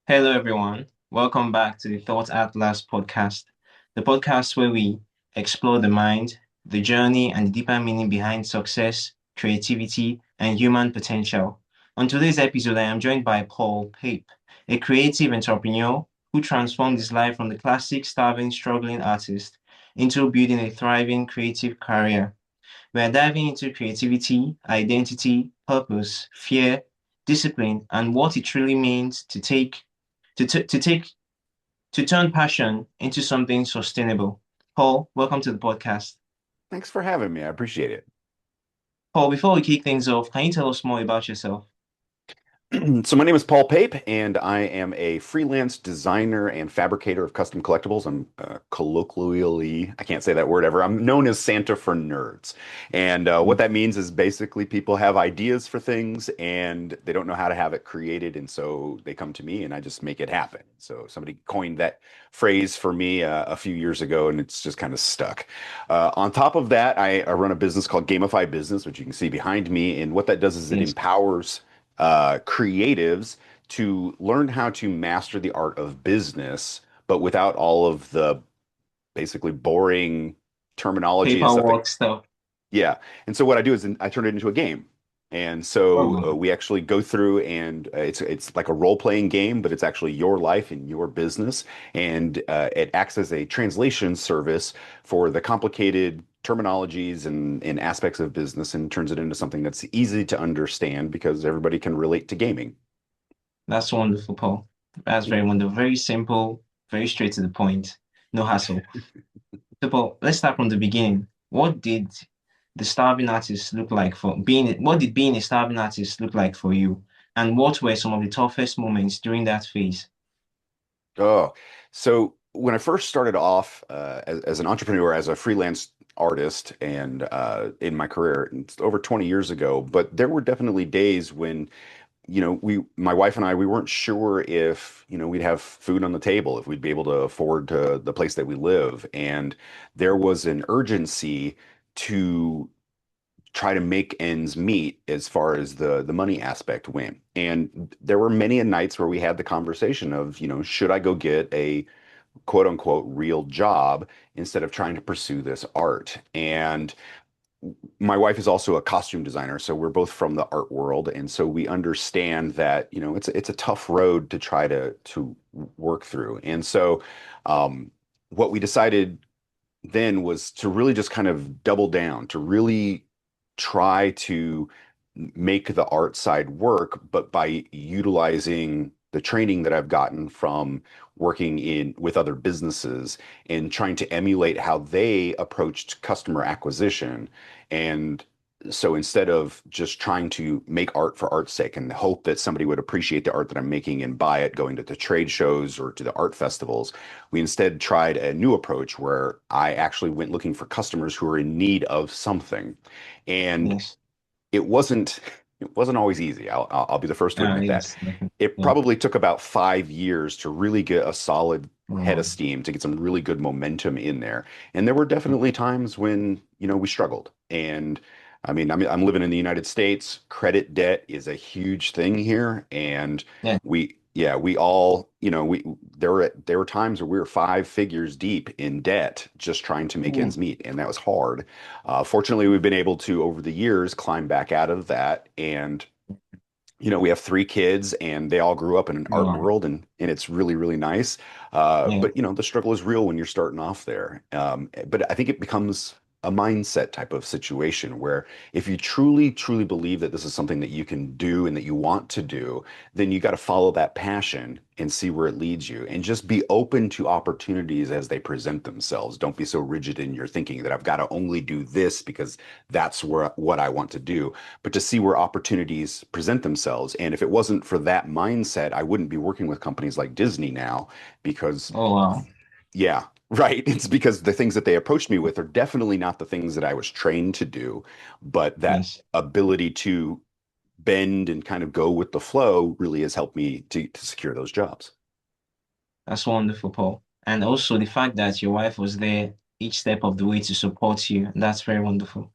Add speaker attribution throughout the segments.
Speaker 1: Hello, everyone. Welcome back to the Thought Atlas podcast, the podcast where we explore the mind, the journey, and the deeper meaning behind success, creativity, and human potential. On today's episode, I am joined by Paul Pape, a creative entrepreneur who transformed his life from the classic starving, struggling artist into building a thriving creative career. We are diving into creativity, identity, purpose, fear, discipline, and what it really means to take to turn passion into something sustainable. Paul, welcome to the podcast.
Speaker 2: Thanks for having me. I appreciate it.
Speaker 1: Paul, before we kick things off, can you tell us more about yourself?
Speaker 2: So my name is Paul Pape, and I am a freelance designer and fabricator of custom collectibles. I'm colloquially, I can't say that word ever. I'm known as Santa for nerds. And what that means is basically people have ideas for things and they don't know how to have it created. And so they come to me and I just make it happen. So somebody coined that phrase for me a few years ago and it's just kind of stuck. On top of that, I run a business called Gamify Business, which you can see behind me. And what that does is it
Speaker 1: Yes.
Speaker 2: empowers creatives to learn how to master the art of business, but without all of the basically boring terminology and stuff that,
Speaker 1: Paperwork stuff.
Speaker 2: yeah. And so what I do is I turn it into a game. And
Speaker 1: Oh,
Speaker 2: so
Speaker 1: wow.
Speaker 2: we actually go through and it's like a role-playing game, but it's actually your life and your business. And it acts as a translation service for the complicated terminologies and aspects of business and turns it into something that's easy to understand because everybody can relate to gaming.
Speaker 1: That's wonderful, Paul. That's very wonderful. Very simple, very straight to the point. No hassle. So, Paul, let's start from the beginning. What did the starving artist look like for being, what did being a starving artist look like for you? And what were some of the toughest moments during that phase?
Speaker 2: Oh, so when I first started off as an entrepreneur, as a freelance artist, and in my career, it's over 20 years ago, but there were definitely days when, my wife and I, we weren't sure if, we'd have food on the table, if we'd be able to afford the place that we live. And there was an urgency to try to make ends meet as far as the money aspect went. And there were many a nights where we had the conversation of, should I go get a quote unquote real job instead of trying to pursue this art? And my wife is also a costume designer, so we're both from the art world, and so we understand that, it's a tough road to try to work through. And so what we decided then was to really just kind of double down, to really try to make the art side work, but by utilizing the training that I've gotten from working in with other businesses and trying to emulate how they approached customer acquisition. And so instead of just trying to make art for art's sake and hope that somebody would appreciate the art that I'm making and buy it going to the trade shows or to the art festivals, we instead tried a new approach where I actually went looking for customers who are in need of something. And
Speaker 1: Yes.
Speaker 2: it wasn't it wasn't always easy. I'll be the first to admit that.
Speaker 1: Yes. Definitely.
Speaker 2: It
Speaker 1: Yeah.
Speaker 2: probably took about 5 years to really get a solid head of
Speaker 1: Wow.
Speaker 2: steam, to get some really good momentum in there. And there were definitely times when, we struggled. And I'm living in the United States. Credit debt is a huge thing here, and
Speaker 1: Yeah.
Speaker 2: we all, there were times where we were 5 figures deep in debt just trying to make
Speaker 1: Ooh.
Speaker 2: ends meet, and that was hard. Fortunately, we've been able to, over the years, climb back out of that. And, we have 3 kids and they all grew up in an art
Speaker 1: Wow.
Speaker 2: world, and it's really, really nice.
Speaker 1: Yeah.
Speaker 2: But, the struggle is real when you're starting off there. But I think it becomes a mindset type of situation where if you truly, truly believe that this is something that you can do and that you want to do, then you got to follow that passion and see where it leads you, and just be open to opportunities as they present themselves. Don't be so rigid in your thinking that I've got to only do this because that's what I want to do, but to see where opportunities present themselves. And if it wasn't for that mindset, I wouldn't be working with companies like Disney now, because,
Speaker 1: Oh, wow.
Speaker 2: yeah, right. It's because the things that they approached me with are definitely not the things that I was trained to do, but that
Speaker 1: Yes.
Speaker 2: ability to bend and kind of go with the flow really has helped me to secure those jobs.
Speaker 1: That's wonderful, Paul. And also the fact that your wife was there each step of the way to support you. That's very wonderful.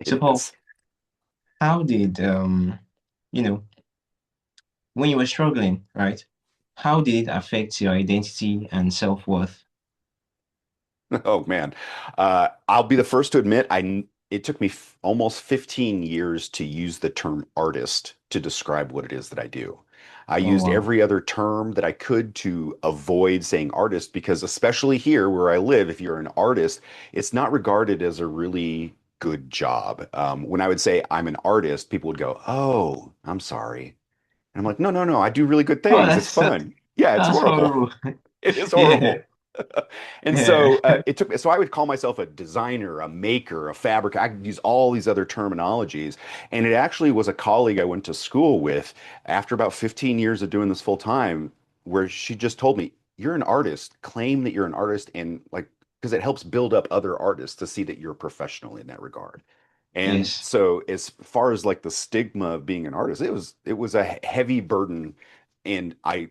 Speaker 1: So,
Speaker 2: It
Speaker 1: Paul,
Speaker 2: is.
Speaker 1: how did you know, when you were struggling, right? how did it affect your identity and self-worth?
Speaker 2: Oh man, I'll be the first to admit it took me almost 15 years to use the term artist to describe what it is that I do. I
Speaker 1: Oh
Speaker 2: used
Speaker 1: wow.
Speaker 2: every other term that I could to avoid saying artist because especially here where I live, if you're an artist, it's not regarded as a really good job. When I would say I'm an artist, people would go, "Oh, I'm sorry." And I'm like, "No, no, no, I do really good
Speaker 1: Oh,
Speaker 2: things. It's fun." Yeah, it's
Speaker 1: that's
Speaker 2: horrible.
Speaker 1: horrible.
Speaker 2: It is
Speaker 1: Yeah,
Speaker 2: horrible. And
Speaker 1: yeah.
Speaker 2: so so I would call myself a designer, a maker, a fabric. I could use all these other terminologies. And it actually was a colleague I went to school with after about 15 years of doing this full time, where she just told me, "You're an artist. Claim that you're an artist and like because it helps build up other artists to see that you're a professional in that regard." And
Speaker 1: Yes,
Speaker 2: so as far as like the stigma of being an artist, it was a heavy burden. And I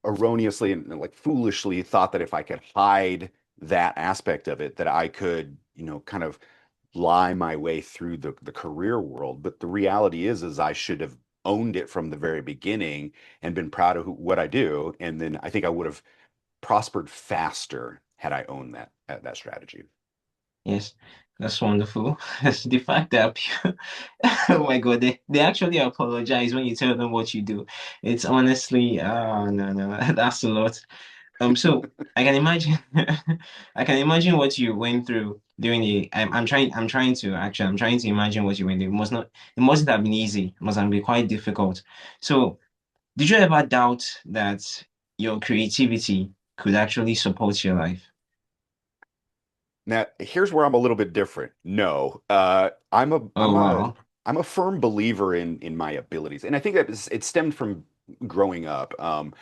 Speaker 2: erroneously and like foolishly thought that if I could hide that aspect of it, that I could, kind of lie my way through the career world. But the reality is I should have owned it from the very beginning and been proud of what I do. And then I think I would have prospered faster had I owned that strategy.
Speaker 1: yes. That's wonderful. The fact that oh my God, they actually apologize when you tell them what you do. It's honestly, no, no, that's a lot. So I can imagine, I can imagine what you went through during the. I'm trying to imagine what you went through. It mustn't have been easy. It must have been quite difficult. So, did you ever doubt that your creativity could actually support your life?
Speaker 2: Now, here's where I'm a little bit different. No,
Speaker 1: Oh wow.
Speaker 2: I'm a firm believer in my abilities, and I think that it stemmed from growing up. I'm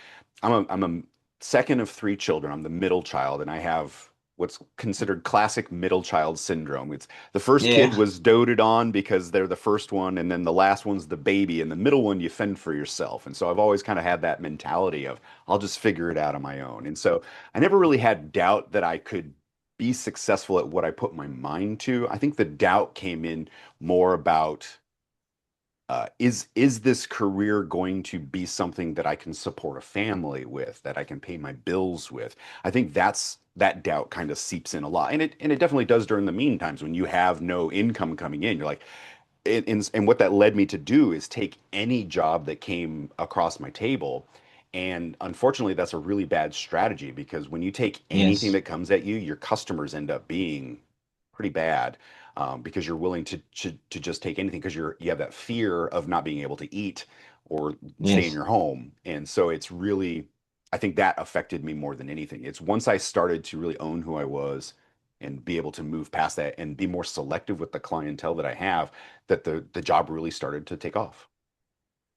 Speaker 2: a second of three children. I'm the middle child, and I have what's considered classic middle child syndrome. It's the first kid
Speaker 1: Yeah.
Speaker 2: was doted on because they're the first one, and then the last one's the baby, and the middle one you fend for yourself. And so I've always kind of had that mentality of I'll just figure it out on my own. And so I never really had doubt that I could be successful at what I put my mind to. I think the doubt came in more about is this career going to be something that I can support a family with, that I can pay my bills with? I think that doubt kind of seeps in a lot, and it definitely does during the mean times when you have no income coming in. You're like, and what that led me to do is take any job that came across my table. And unfortunately, that's a really bad strategy because when you take anything
Speaker 1: Yes.
Speaker 2: that comes at you, your customers end up being pretty bad because you're willing to just take anything because you have that fear of not being able to eat or stay in
Speaker 1: Yes.
Speaker 2: your home. And so it's really, I think that affected me more than anything. It's once I started to really own who I was and be able to move past that and be more selective with the clientele that I have that the job really started to take off.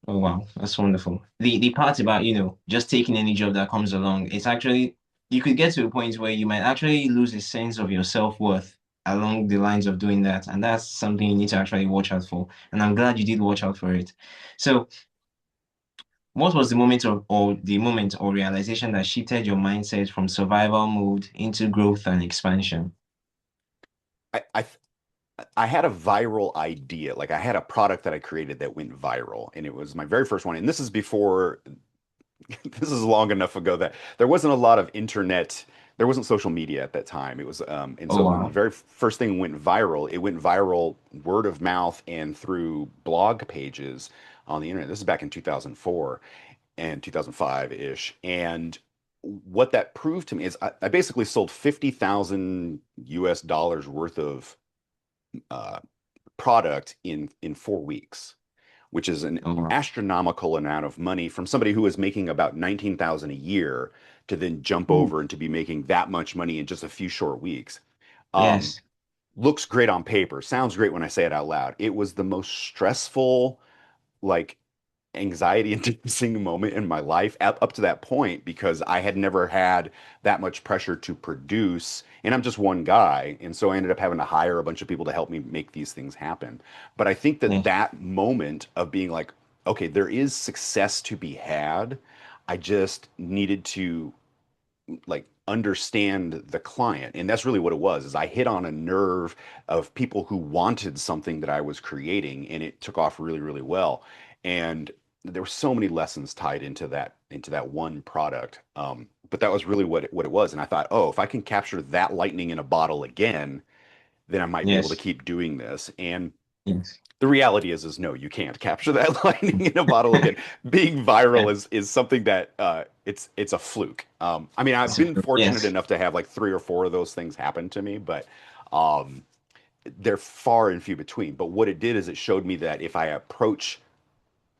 Speaker 1: Oh wow, that's wonderful. The part about, just taking any job that comes along, it's actually you could get to a point where you might actually lose a sense of your self-worth along the lines of doing that. And that's something you need to actually watch out for. And I'm glad you did watch out for it. So what was the moment or realization that shifted your mindset from survival mode into growth and expansion?
Speaker 2: I, I I had a viral idea. Like I had a product that I created that went viral, and it was my very first one. And this is before, this is long enough ago that there wasn't a lot of internet, there wasn't social media at that time. It was, and
Speaker 1: Oh
Speaker 2: so when the
Speaker 1: wow.
Speaker 2: very first thing went viral, it went viral word of mouth and through blog pages on the internet. This is back in 2004 and 2005-ish. And what that proved to me is I basically sold 50,000 US dollars worth of uh, product in 4 weeks, which is an
Speaker 1: Oh wow.
Speaker 2: astronomical amount of money from somebody who was making about 19,000 a year to then jump
Speaker 1: Ooh,
Speaker 2: over and to be making that much money in just a few short weeks. Um,
Speaker 1: yes.
Speaker 2: looks great on paper, sounds great when I say it out loud. It was the most stressful, like anxiety inducing moment in my life up to that point because I had never had that much pressure to produce. And I'm just one guy. And so I ended up having to hire a bunch of people to help me make these things happen. But I think that
Speaker 1: Yes.
Speaker 2: that moment of being like, okay, there is success to be had. I just needed to like understand the client, and that's really what it was, is I hit on a nerve of people who wanted something that I was creating, and it took off really, really well. And there were so many lessons tied into into that one product. But that was really what it was. And I thought, oh, if I can capture that lightning in a bottle again, then I might be able to
Speaker 1: Yes.
Speaker 2: keep doing this. And
Speaker 1: Yes.
Speaker 2: the reality is no, you can't capture that lightning in a bottle again. Being viral
Speaker 1: Yeah.
Speaker 2: is something that it's a fluke. I mean, I've been fortunate
Speaker 1: Yes.
Speaker 2: enough to have like three or four of those things happen to me, but um, they're far and few between. But what it did is it showed me that if I approach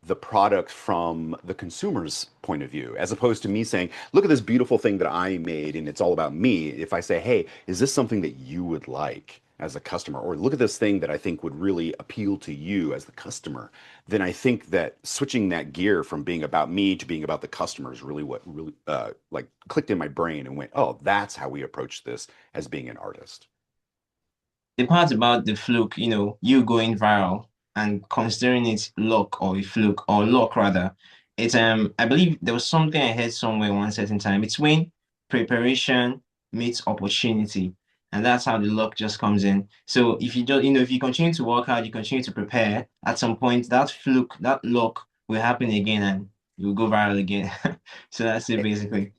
Speaker 2: the product from the consumer's point of view, as opposed to me saying, look at this beautiful thing that I made and it's all about me. If I say, hey, is this something that you would like as a customer? Or look at this thing that I think would really appeal to you as the customer, then I think that switching that gear from being about me to being about the customer is really what really like clicked in my brain and went, oh, that's how we approach this as being an artist.
Speaker 1: The part about the fluke, you going viral and considering it luck or a fluke or luck rather, it's I believe there was something I heard somewhere one certain time. It's when preparation meets opportunity. And that's how the luck just comes in. So if you don't, if you continue to work hard, you continue to prepare, at some point that fluke, that luck will happen again and you'll go viral again. So that's it basically.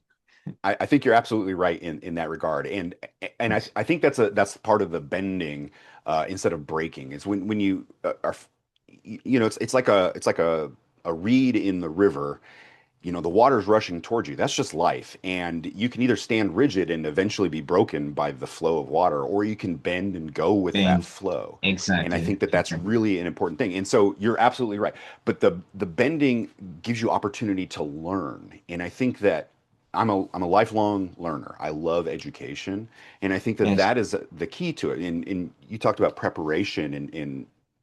Speaker 2: I think you're absolutely right in that regard, and
Speaker 1: Yes.
Speaker 2: I think that's part of the bending instead of breaking. Is when you are, it's like a reed in the river. You know, the water's rushing towards you. That's just life, and you can either stand rigid and eventually be broken by the flow of water, or you can bend and go with that
Speaker 1: Then
Speaker 2: flow. And I
Speaker 1: exactly.
Speaker 2: think that that's really an important thing. And so you're absolutely right. But the bending gives you opportunity to learn, and I think that I'm a lifelong learner. I love education, and I think that
Speaker 1: Yes.
Speaker 2: that is the key to it. And you talked about preparation,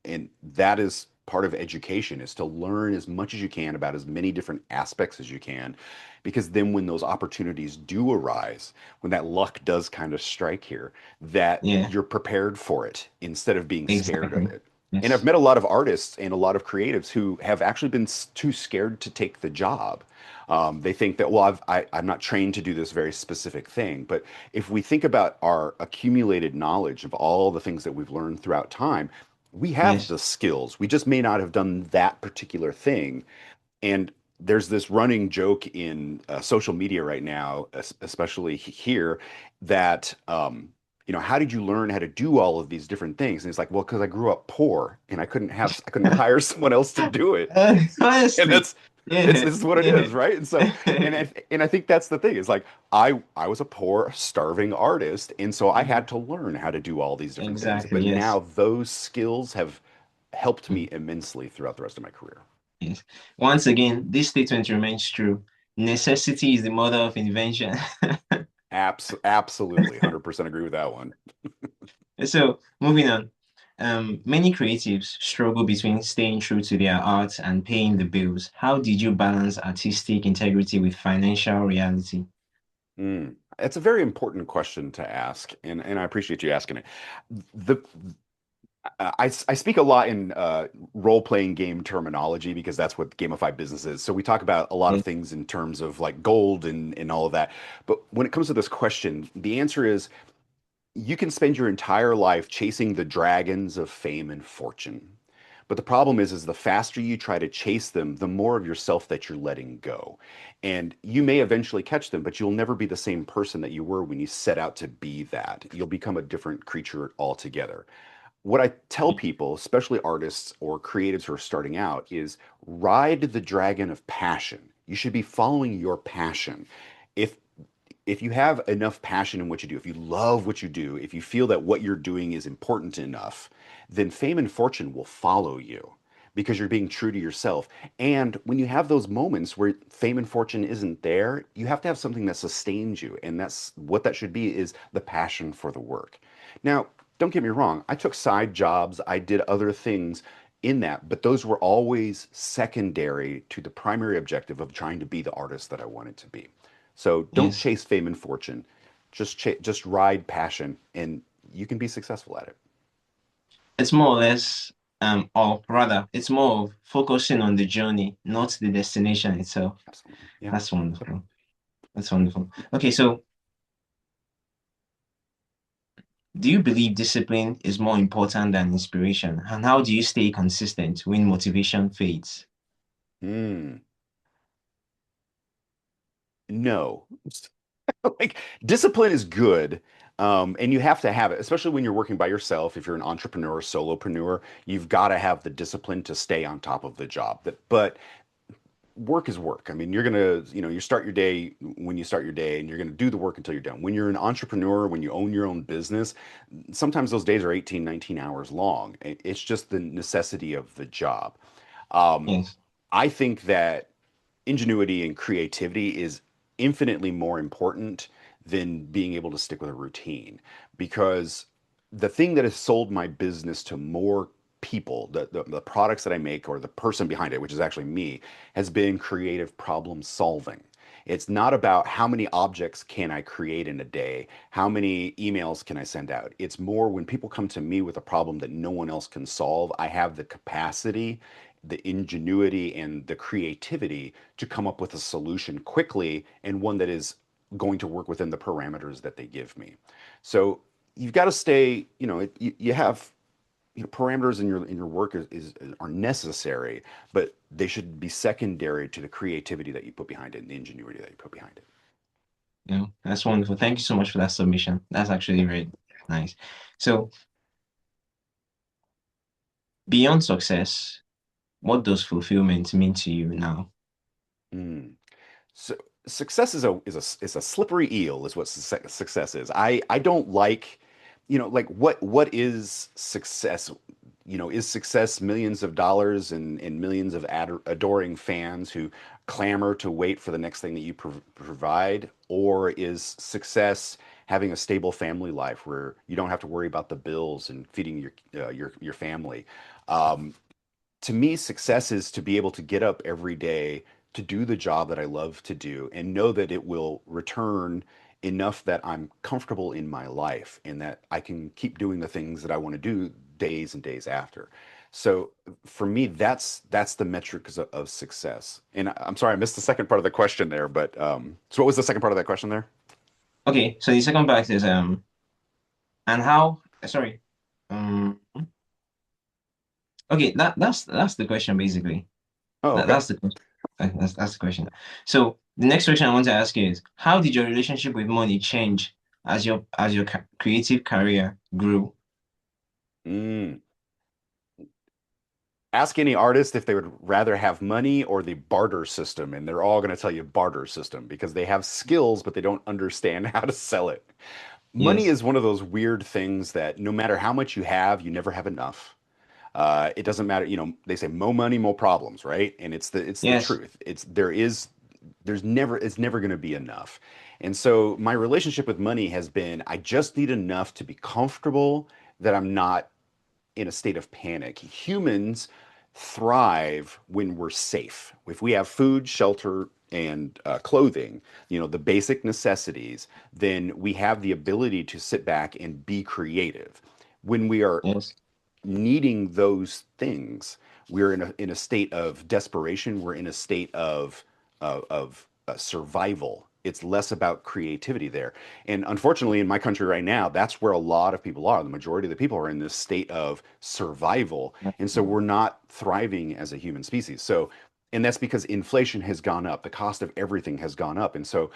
Speaker 2: and that is part of education is to learn as much as you can about as many different aspects as you can, because then when those opportunities do arise, when that luck does kind of strike here, that
Speaker 1: Yeah,
Speaker 2: you're prepared for it instead of being scared of
Speaker 1: exactly.
Speaker 2: it. And I've
Speaker 1: Yes.
Speaker 2: met a lot of artists and a lot of creatives who have actually been too scared to take the job. They think that, well, I'm not trained to do this very specific thing. But if we think about our accumulated knowledge of all the things that we've learned throughout time, we have
Speaker 1: Yes.
Speaker 2: the skills. We just may not have done that particular thing. And there's this running joke in social media right now, especially here, that how did you learn how to do all of these different things? And it's like, well, because I grew up poor and I couldn't hire someone else to do it. And
Speaker 1: Honestly,
Speaker 2: that's
Speaker 1: yeah,
Speaker 2: this is what it
Speaker 1: yeah.
Speaker 2: is, right? And so and I think that's the thing. Is like I was a poor, starving artist, and so I
Speaker 1: Mhm.
Speaker 2: had to learn how to do all these different things.
Speaker 1: Exactly,
Speaker 2: But
Speaker 1: yes.
Speaker 2: now those skills have helped
Speaker 1: Mm,
Speaker 2: me immensely throughout the rest of my career.
Speaker 1: yes. Once again, this statement remains true. Necessity is the mother of invention.
Speaker 2: Absolutely, 100% agree with that one.
Speaker 1: So, moving on. Many creatives struggle between staying true to their art and paying the bills. How did you balance artistic integrity with financial reality?
Speaker 2: It's a very important question to ask, and I appreciate you asking it. The I speak a lot in role-playing game terminology because that's what Gamify Business is. So we talk about a lot of
Speaker 1: Yes,
Speaker 2: things in terms of like gold and all of that. But when it comes to this question, the answer is you can spend your entire life chasing the dragons of fame and fortune. But the problem is the faster you try to chase them, the more of yourself that you're letting go. And you may eventually catch them, but you'll never be the same person that you were when you set out to be that. You'll become a different creature altogether. What I tell people, especially artists or creatives who are starting out, is ride the dragon of passion. You should be following your passion. If if you have enough passion in what you do, if you love what you do, if you feel that what you're doing is important enough, then fame and fortune will follow you because you're being true to yourself. And when you have those moments where fame and fortune isn't there, you have to have something that sustains you. And that's what that should be is the passion for the work. Now, don't get me wrong, I took side jobs, I did other things in that, but those were always secondary to the primary objective of trying to be the artist that I wanted to be. So don't
Speaker 1: yes.
Speaker 2: chase fame and fortune. Just ride passion, and you can be successful at it.
Speaker 1: It's more or less, or rather, it's more of focusing on the journey, not the destination itself.
Speaker 2: Absolutely. Yeah.
Speaker 1: That's
Speaker 2: Yep.
Speaker 1: wonderful. That's wonderful. Okay, so do you believe discipline is more important than inspiration? And how do you stay consistent when motivation fades?
Speaker 2: Hmm. No. Like discipline is good. And you have to have it, especially when you're working by yourself. If you're an entrepreneur, solopreneur, you've got to have the discipline to stay on top of the job. But work is work. I mean, you're gonna, you start your day when you start your day, and you're gonna do the work until you're done. When you're an entrepreneur, when you own your own business, sometimes those days are 18, 19 hours long. It's just the necessity of the job. Um,
Speaker 1: Yes.
Speaker 2: I think that ingenuity and creativity is infinitely more important than being able to stick with a routine, because the thing that has sold my business to more people, the products that I make or the person behind it, which is actually me, has been creative problem solving. It's not about how many objects can I create in a day, how many emails can I send out. It's more when people come to me with a problem that no one else can solve, I have the capacity, the ingenuity, and the creativity to come up with a solution quickly, and one that is going to work within the parameters that they give me. So you've got to stay, you have, parameters in your work are necessary, but they should be secondary to the creativity that you put behind it and the ingenuity that you put behind it.
Speaker 1: That's wonderful. Thank you so much for that submission. That's actually very nice. So, beyond success, what does fulfillment mean to you now?
Speaker 2: Mm. So success is a slippery eel, is what success is. I don't like, like what is success? Is success millions of dollars and millions of adoring fans who clamor to wait for the next thing that you provide, or is success having a stable family life where you don't have to worry about the bills and feeding your family? Um, to me, success is to be able to get up every day to do the job that I love to do and know that it will return enough that I'm comfortable in my life and that I can keep doing the things that I want to do days and days after. So for me, that's the metric of success. And I'm sorry, I missed the second part of the question there, but so what was the second part of that question there?
Speaker 1: Okay, so the second part is and how, sorry. Um, okay, that's the question basically.
Speaker 2: Oh,
Speaker 1: That,
Speaker 2: okay.
Speaker 1: that's the question. That's the question. So the next question I want to ask you is, how did your relationship with money change as your creative career grew?
Speaker 2: Mm. Ask any artist if they would rather have money or the barter system, and they're all going to tell you barter system because they have skills, but they don't understand how to sell it. Money
Speaker 1: Yes,
Speaker 2: is one of those weird things that no matter how much you have, you never have enough. It doesn't matter, they say more money, more problems, right? And it's the
Speaker 1: yes,
Speaker 2: truth. It's never going to be enough. And so my relationship with money has been, I just need enough to be comfortable, that I'm not in a state of panic. Humans thrive when we're safe. If we have food, shelter, and clothing, the basic necessities, then we have the ability to sit back and be creative. When we are
Speaker 1: yes,
Speaker 2: needing those things, we're in a state of desperation. We're in a state of survival. It's less about creativity there. And unfortunately, in my country right now, that's where a lot of people are. The majority of the people are in this state of survival. And so we're not thriving as a human species. So, and that's because inflation has gone up. The cost of everything has gone up. And so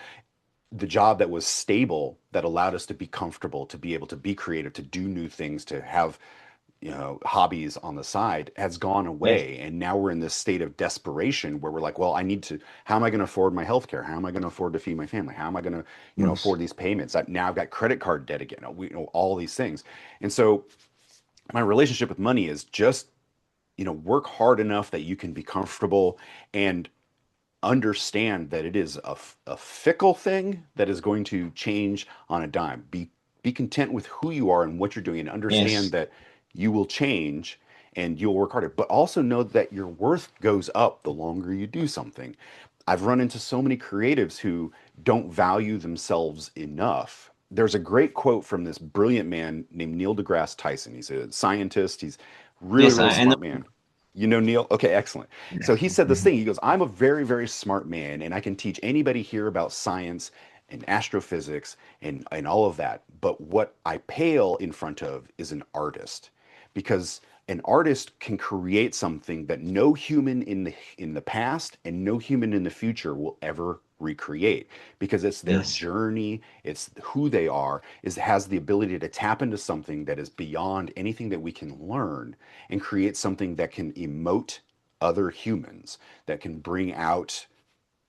Speaker 2: the job that was stable, that allowed us to be comfortable, to be able to be creative, to do new things, to have hobbies on the side, has gone
Speaker 1: yes,
Speaker 2: away. And now we're in this state of desperation where we're like, well, how am I going to afford my healthcare? How am I going to afford to feed my family? How am I going to,
Speaker 1: yes,
Speaker 2: afford these payments? Now I've got credit card debt again, all these things. And so my relationship with money is just, work hard enough that you can be comfortable and understand that it is a fickle thing that is going to change on a dime. Be content with who you are and what you're doing, and understand
Speaker 1: yes,
Speaker 2: that you will change and you'll work harder. But also know that your worth goes up the longer you do something. I've run into so many creatives who don't value themselves enough. There's a great quote from this brilliant man named Neil deGrasse Tyson. He's a scientist. He's really,
Speaker 1: yes.
Speaker 2: really
Speaker 1: I know.
Speaker 2: smart man. You know Neil? Okay, excellent. So he said this thing. He goes, I'm a very, very smart man, and I can teach anybody here about science and astrophysics and all of that. But what I pale in front of is an artist, because an artist can create something that no human in the past and no human in the future will ever recreate because it's their
Speaker 1: Yes.
Speaker 2: journey, it's who they are, is has the ability to tap into something that is beyond anything that we can learn and create something that can emote other humans, that can bring out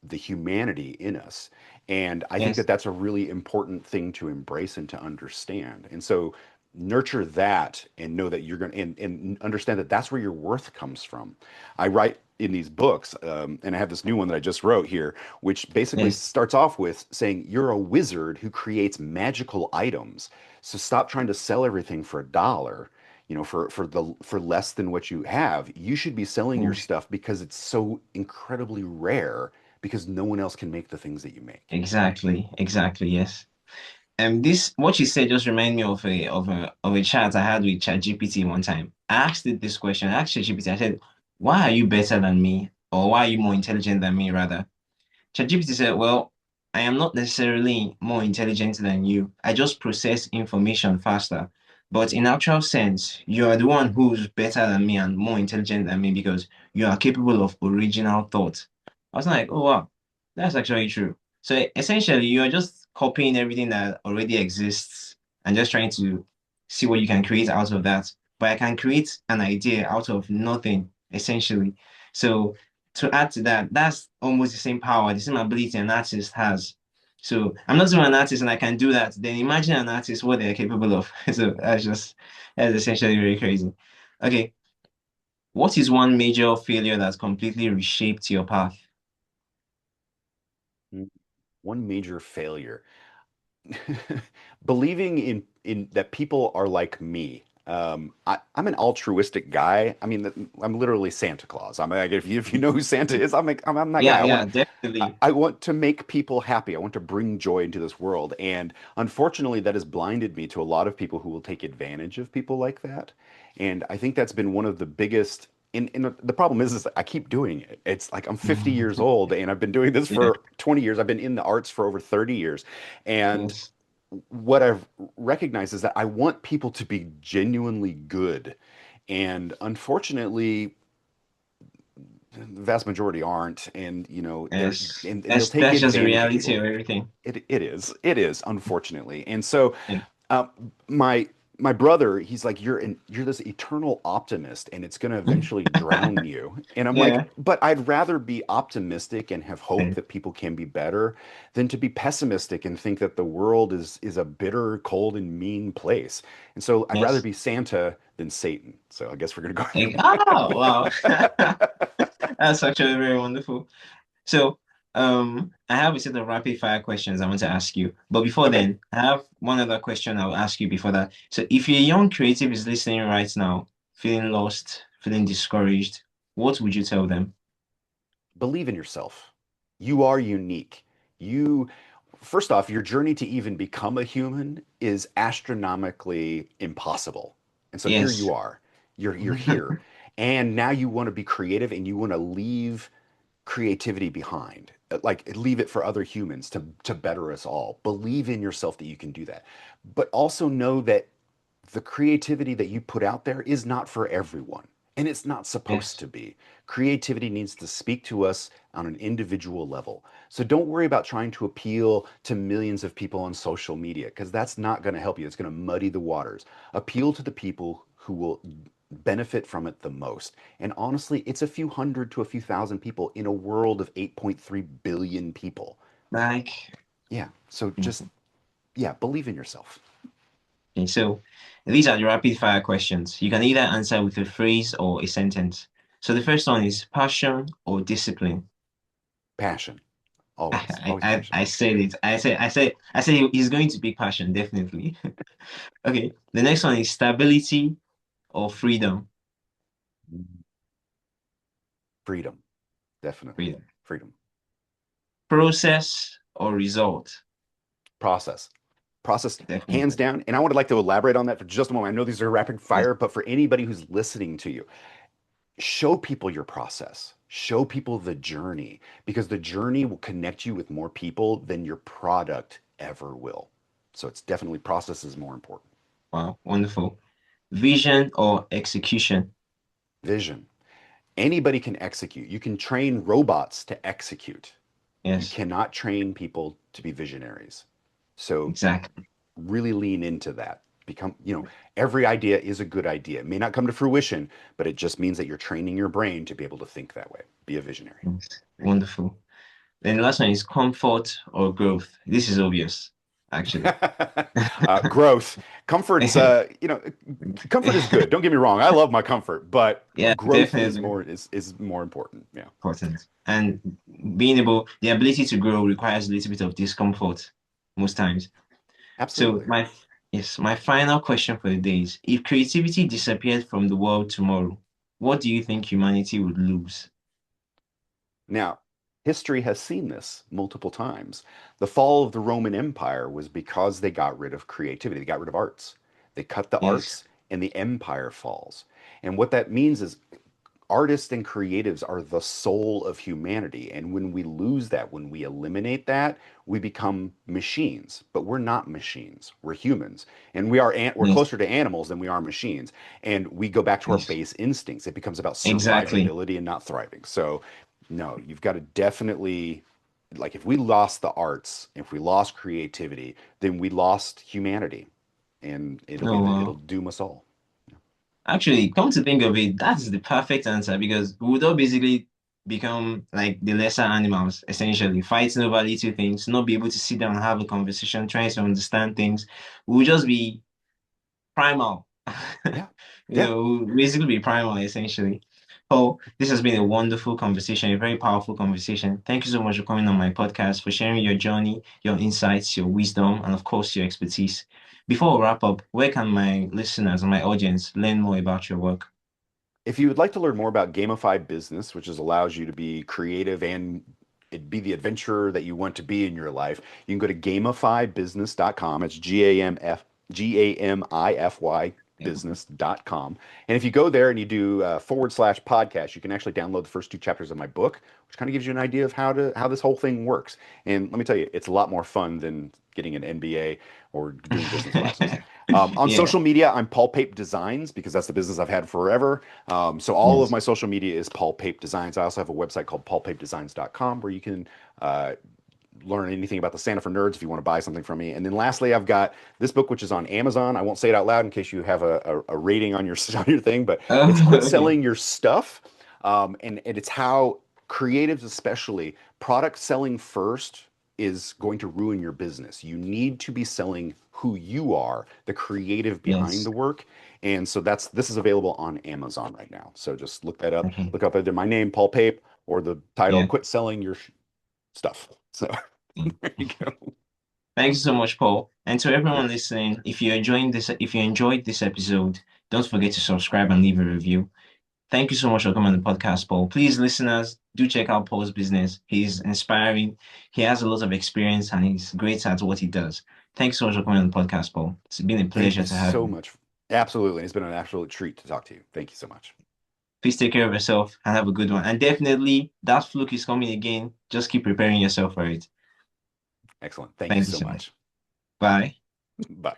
Speaker 2: the humanity in us. And I think that
Speaker 1: Yes.
Speaker 2: that's a really important thing to embrace and to understand. And so nurture that and know that you're going to, and understand that that's where your worth comes from. I write in these books, and I have this new one that I just wrote here, which basically
Speaker 1: Yes.
Speaker 2: starts off with saying you're a wizard who creates magical items. So stop trying to sell everything for $1, for less than what you have. You should be selling your
Speaker 1: Mm.
Speaker 2: stuff because it's so incredibly rare because no one else can make the things that you make.
Speaker 1: Exactly. Exactly. Yes. This what you said just remind me of a chat I had with ChatGPT one time. I asked it this question. I asked ChatGPT, I said, "Why are you better than me? Or why are you more intelligent than me, rather?" ChatGPT said, "Well, I am not necessarily more intelligent than you. I just process information faster. But in actual sense, you are the one who's better than me and more intelligent than me because you are capable of original thought." I was like, "Oh wow, that's actually true." So essentially, you are just copying everything that already exists and just trying to see what you can create out of that. But I can create an idea out of nothing, essentially. So to add to that, that's almost the same power, the same ability an artist has. So I'm not even an artist and I can do that. Then imagine an artist what they're capable of. So that's essentially very crazy. Okay, what is one major failure that's completely reshaped your path?
Speaker 2: One major failure. Believing in that people are like me. I'm an altruistic guy. I mean, I'm literally Santa Claus. I'm like, if you know who Santa is, I'm that guy.
Speaker 1: Yeah, yeah, definitely.
Speaker 2: I want to make people happy. I want to bring joy into this world. And unfortunately, that has blinded me to a lot of people who will take advantage of people like that. And I think that's been one of the biggest. And the problem is I keep doing it. It's like I'm 50 years old and I've been doing this
Speaker 1: Yeah,
Speaker 2: for 20 years. I've been in the arts for over 30 years. And
Speaker 1: yes,
Speaker 2: what I've recognized is that I want people to be genuinely good. And unfortunately, the vast majority aren't. And, they're,
Speaker 1: yes.
Speaker 2: and they'll
Speaker 1: That's
Speaker 2: take
Speaker 1: that's just the
Speaker 2: advantage of
Speaker 1: reality
Speaker 2: people.
Speaker 1: of everything.
Speaker 2: It is, unfortunately. And so,
Speaker 1: Yeah,
Speaker 2: uh, my my brother, he's like, you're this eternal optimist, and it's going to eventually drown you. And I'm like,
Speaker 1: yeah,
Speaker 2: but I'd rather be optimistic and have hope
Speaker 1: yeah,
Speaker 2: that people can be better than to be pessimistic and think that the world is a bitter, cold, and mean place. And so I'd rather
Speaker 1: yes.
Speaker 2: be Santa than Satan. So I guess we're going
Speaker 1: Like,
Speaker 2: to
Speaker 1: oh, wow.
Speaker 2: go.
Speaker 1: That's actually very wonderful. So, I have a set of rapid fire questions I want to ask you. But before
Speaker 2: Okay.
Speaker 1: then, I have one other question I'll ask you before that. So, if a young creative is listening right now, feeling lost, feeling discouraged, what would you tell them?
Speaker 2: Believe in yourself. You are unique. You, first off, your journey to even become a human is astronomically impossible. And so here
Speaker 1: Yes.
Speaker 2: you are. You're here. And now you want to be creative and you want to leave creativity behind. Like leave it for other humans to better us all. Believe in yourself that you can do that. But also know that the creativity that you put out there is not for everyone. And it's not supposed
Speaker 1: Yes.
Speaker 2: to be. Creativity needs to speak to us on an individual level. So don't worry about trying to appeal to millions of people on social media because that's not going to help you. It's going to muddy the waters. Appeal to the people who will benefit from it the most. And honestly, it's a few hundred to a few thousand people in a world of 8.3 billion people.
Speaker 1: Like,
Speaker 2: Yeah. So just,
Speaker 1: mhm.
Speaker 2: yeah, believe in yourself.
Speaker 1: Okay, so these are the rapid fire questions. You can either answer with a phrase or a sentence. So, the first one is passion or discipline.
Speaker 2: Passion. Always,
Speaker 1: I,
Speaker 2: always
Speaker 1: I,
Speaker 2: passion.
Speaker 1: I said it. I said he's going to pick passion, definitely. Okay. The next one is stability or freedom.
Speaker 2: Freedom. Definitely.
Speaker 1: Freedom.
Speaker 2: Freedom.
Speaker 1: Process or result.
Speaker 2: Process. Process, hands
Speaker 1: Definitely.
Speaker 2: down. And I would like to elaborate on that for just a moment. I know these are rapid
Speaker 1: Yes.
Speaker 2: fire, but for anybody who's listening to you, show people your process. Show people the journey because the journey will connect you with more people than your product ever will. So it's definitely process is more important.
Speaker 1: Wow. Wonderful. Vision or execution.
Speaker 2: Vision. Anybody can execute. You can train robots to execute. You
Speaker 1: Yes,
Speaker 2: cannot train people to be visionaries. So
Speaker 1: exactly.
Speaker 2: really lean into that. Become, every idea is a good idea. It may not come to fruition, but it just means that you're training your brain to be able to think that way. Be a visionary.
Speaker 1: Yes.
Speaker 2: There you
Speaker 1: Wonderful. Then the last one is comfort or growth. This is obvious, actually.
Speaker 2: go. Growth, comfort's, comfort is good. Don't get me wrong. I love my comfort, but
Speaker 1: Yeah,
Speaker 2: growth is
Speaker 1: definitely
Speaker 2: more important. Yeah,
Speaker 1: important. And the ability to grow requires a little bit of discomfort most times. So
Speaker 2: absolutely.
Speaker 1: my final question for the day is, if creativity disappeared from the world tomorrow, what do you think humanity would lose?
Speaker 2: Now, history has seen this multiple times. The fall of the Roman Empire was because they got rid of creativity, they got rid of arts. They cut the
Speaker 1: Yes,
Speaker 2: arts and the empire falls. And what that means is artists and creatives are the soul of humanity. And when we lose that, when we eliminate that, we become machines. But we're not machines. We're humans. And we're
Speaker 1: yes,
Speaker 2: closer to animals than we are machines. And we go back to our
Speaker 1: yes.
Speaker 2: base instincts. It becomes about
Speaker 1: Exactly.
Speaker 2: survivability and not thriving. So no, you've got to definitely, like, if we lost the arts, if we lost creativity, then we lost humanity. And
Speaker 1: Oh,
Speaker 2: it'll
Speaker 1: wow.
Speaker 2: doom us all.
Speaker 1: Actually, come to think of it, that's the perfect answer because we would all basically become like the lesser animals, essentially, fighting over little things, not be able to sit down and have a conversation, trying to understand things. We would just be primal.
Speaker 2: Yeah.
Speaker 1: You
Speaker 2: Yeah.
Speaker 1: know, we'll basically be primal, essentially. Paul, this has been a wonderful conversation, a very powerful conversation. Thank you so much for coming on my podcast, for sharing your journey, your insights, your wisdom, and of course, your expertise. Before we wrap up, where can my listeners and my audience learn more about your work?
Speaker 2: If you would like to learn more about Gamify Business, which allows you to be creative and be the adventurer that you want to be in your life, you can go to gamifybusiness.com. It's GAMIFY business.com. And if you go there and you do /podcast, you can actually download the first two chapters of my book, which kind of gives you an idea of how this whole thing works. And let me tell you, it's a lot more fun than getting an MBA or doing business classes. On
Speaker 1: Yeah,
Speaker 2: social media, I'm Paul Pape Designs because that's the business I've had forever. So all of
Speaker 1: yes.
Speaker 2: my social media is Paul Pape Designs. I also have a website called paulpapedesigns.com where you can uh, learn anything about the Santa for Nerds if you want to buy something from me. And then lastly, I've got this book, which is on Amazon. I won't say it out loud in case you have a rating on your on your thing, but it's
Speaker 1: Oh,
Speaker 2: Quit
Speaker 1: okay.
Speaker 2: Selling Your Stuff. And it's how creatives, especially, product selling first is going to ruin your business. You need to be selling who you are, the creative behind
Speaker 1: Yes.
Speaker 2: the work. And so this is available on Amazon right now. So just look that up.
Speaker 1: Okay.
Speaker 2: Look up either my name, Paul Pape, or the title,
Speaker 1: Yeah.
Speaker 2: Quit Selling Your Stuff. So
Speaker 1: Mm.
Speaker 2: there you go.
Speaker 1: Thanks so much, Paul. And to everyone listening, if you enjoyed this episode, don't forget to subscribe and leave a review. Thank you so much for coming on the podcast, Paul. Please, listeners, do check out Paul's business. He's inspiring. He has a lot of experience and he's great at what he does. Thanks so much for coming on the podcast, Paul. It's been a
Speaker 2: Thank
Speaker 1: pleasure
Speaker 2: you
Speaker 1: to have
Speaker 2: so
Speaker 1: you.
Speaker 2: much. Absolutely. It's been an absolute treat to talk to you. Thank you so much.
Speaker 1: Please take care of yourself and have a good one. And definitely, that fluke is coming again. Just keep preparing yourself for it.
Speaker 2: Excellent. Thank you
Speaker 1: Thank you
Speaker 2: so
Speaker 1: so much.
Speaker 2: much.
Speaker 1: Bye.
Speaker 2: Bye.